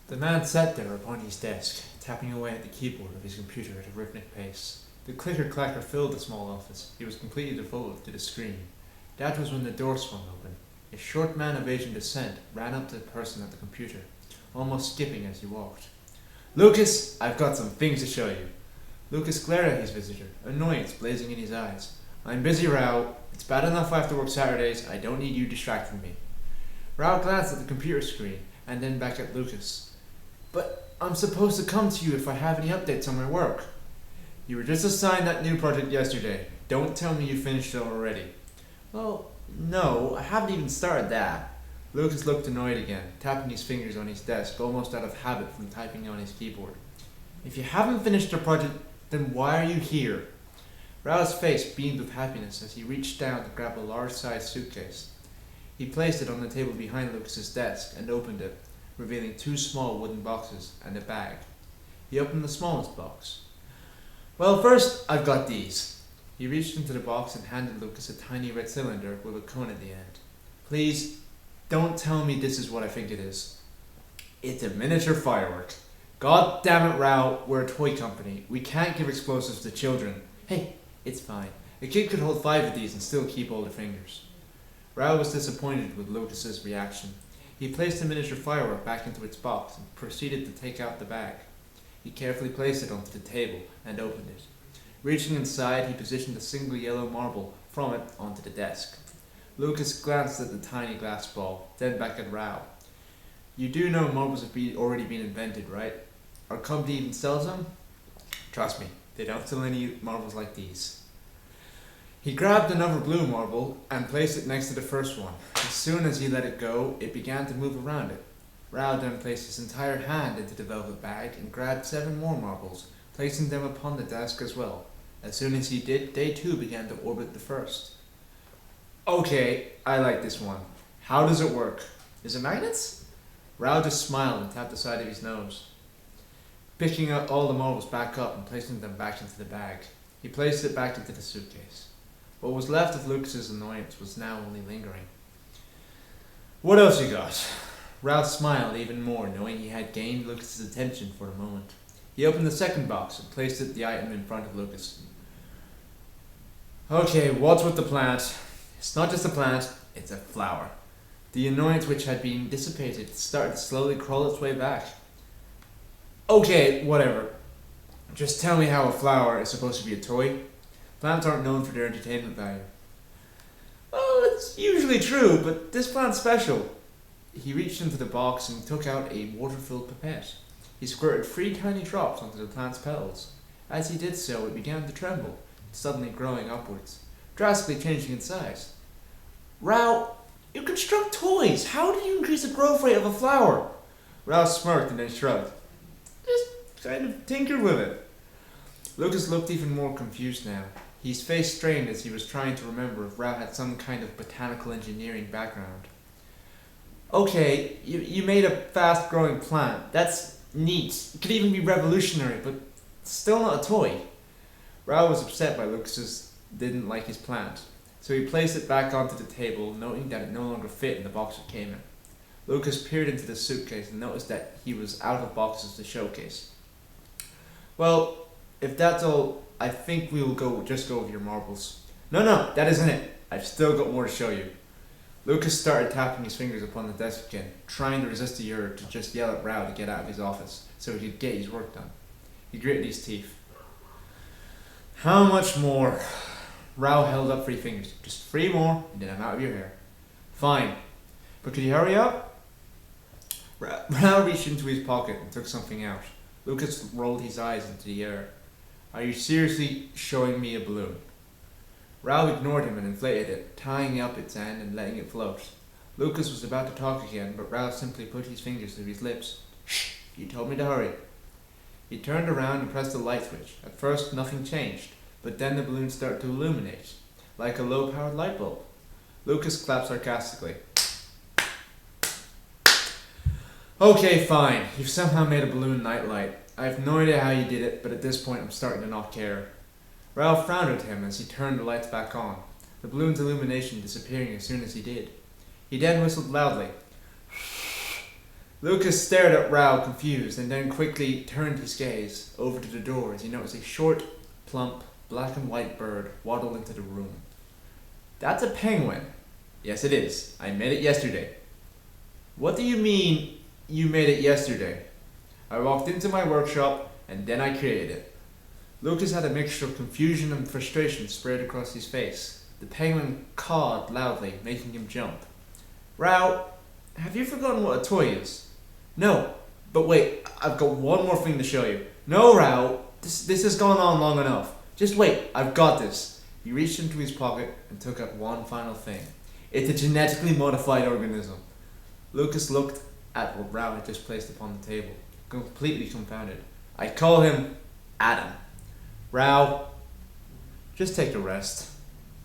The man sat there upon his desk, tapping away at the keyboard of his computer at a rhythmic pace. The clicker-clacker filled the small office. He was completely devoted to the screen. That was when the door swung open. A short man of Asian descent ran up to the person at the computer, almost skipping as he walked. "Lucas, I've got some things to show you." Lucas glared at his visitor, annoyance blazing in his eyes. "I'm busy, Rao. It's bad enough I have to work Saturdays. I don't need you distracting me." Rao glanced at the computer screen and then back at Lucas. "But I'm supposed to come to you if I have any updates on my work." "You were just assigned that new project yesterday. Don't tell me you finished it already." "Well, no, I haven't even started that." Lucas looked annoyed again, tapping his fingers on his desk, almost out of habit from typing on his keyboard. "If you haven't finished the project, then why are you here?" Rao's face beamed with happiness as he reached down to grab a large-sized suitcase. He placed it on the table behind Lucas's desk and opened it, revealing two small wooden boxes and a bag. He opened the smallest box. "Well, first, I've got these." He reached into the box and handed Lucas a tiny red cylinder with a cone at the end. "Please, don't tell me this is what I think it is." "It's a miniature firework." "God damn it, Rao, we're a toy company. We can't give explosives to children." "Hey, it's fine. A kid could hold 5 of these and still keep all the fingers." Rao was disappointed with Lucas's reaction. He placed the miniature firework back into its box and proceeded to take out the bag. He carefully placed it onto the table and opened it. Reaching inside, he positioned a single yellow marble from it onto the desk. Lucas glanced at the tiny glass ball, then back at Rao. "You do know marbles have already been invented, right? Our company even sells them?" "Trust me, they don't sell any marbles like these." He grabbed another blue marble and placed it next to the first one. As soon as he let it go, it began to move around it. Rao then placed his entire hand into the velvet bag and grabbed 7 more marbles, placing them upon the desk as well. As soon as he did, they too began to orbit the first. "Okay, I like this one. How does it work? Is it magnets?" Rao just smiled and tapped the side of his nose, picking up all the marbles back up and placing them back into the bag. He placed it back into the suitcase. What was left of Lucas's annoyance was now only lingering. "What else you got?" Rao smiled even more, knowing he had gained Lucas's attention for the moment. He opened the second box and placed the item in front of Lucas. "Okay, what's with the plant?" "It's not just a plant, it's a flower." The annoyance which had been dissipated started to slowly crawl its way back. "Okay, whatever. Just tell me how a flower is supposed to be a toy. Plants aren't known for their entertainment value." "Well, it's usually true, but this plant's special." He reached into the box and took out a water-filled pipette. He squirted 3 tiny drops onto the plant's petals. As he did so, it began to tremble, suddenly growing upwards, drastically changing in size. "Rao, you construct toys. How do you increase the growth rate of a flower?" Rao smirked and then shrugged. "Just kind of tinker with it." Lucas looked even more confused now. His face strained as he was trying to remember if Rao had some kind of botanical engineering background. "Okay, you made a fast-growing plant. That's neat. It could even be revolutionary, but still not a toy." Rao was upset by Lucas's didn't like his plant, so he placed it back onto the table, noting that it no longer fit in the box it came in. Lucas peered into the suitcase and noticed that he was out of boxes to showcase. "Well, if that's all, I think we'll just go with your marbles." No, that isn't it. I've still got more to show you." Lucas started tapping his fingers upon the desk again, trying to resist the urge to just yell at Rao to get out of his office so he could get his work done. He gritted his teeth. "How much more?" Rao held up 3 fingers. "Just 3 more, and then I'm out of your hair." "Fine, but could you hurry up?" Rao reached into his pocket and took something out. Lucas rolled his eyes into the air. "Are you seriously showing me a balloon?" Rao ignored him and inflated it, tying up its end and letting it float. Lucas was about to talk again, but Rao simply put his fingers to his lips. "Shh! You told me to hurry." He turned around and pressed the light switch. At first nothing changed, but then the balloon started to illuminate, like a low-powered light bulb. Lucas clapped sarcastically. "Okay, fine. You've somehow made a balloon nightlight. I have no idea how you did it, but at this point I'm starting to not care." Rao frowned at him as he turned the lights back on, the balloon's illumination disappearing as soon as he did. He then whistled loudly. Lucas stared at Rao confused and then quickly turned his gaze over to the door as he noticed a short, plump, black and white bird waddle into the room. That's a penguin. Yes, it is. I made it yesterday. What do you mean, you made it yesterday? I walked into my workshop and then I created it. Lucas had a mixture of confusion and frustration sprayed across his face. The penguin cawed loudly, making him jump. Rao, have you forgotten what a toy is? No, but wait, I've got one more thing to show you. No, Rao, this has gone on long enough. Just wait, I've got this. He reached into his pocket and took out one final thing. It's a genetically modified organism. Lucas looked at what Rao had just placed upon the table, completely confounded. I call him Adam. Rao, just take a rest.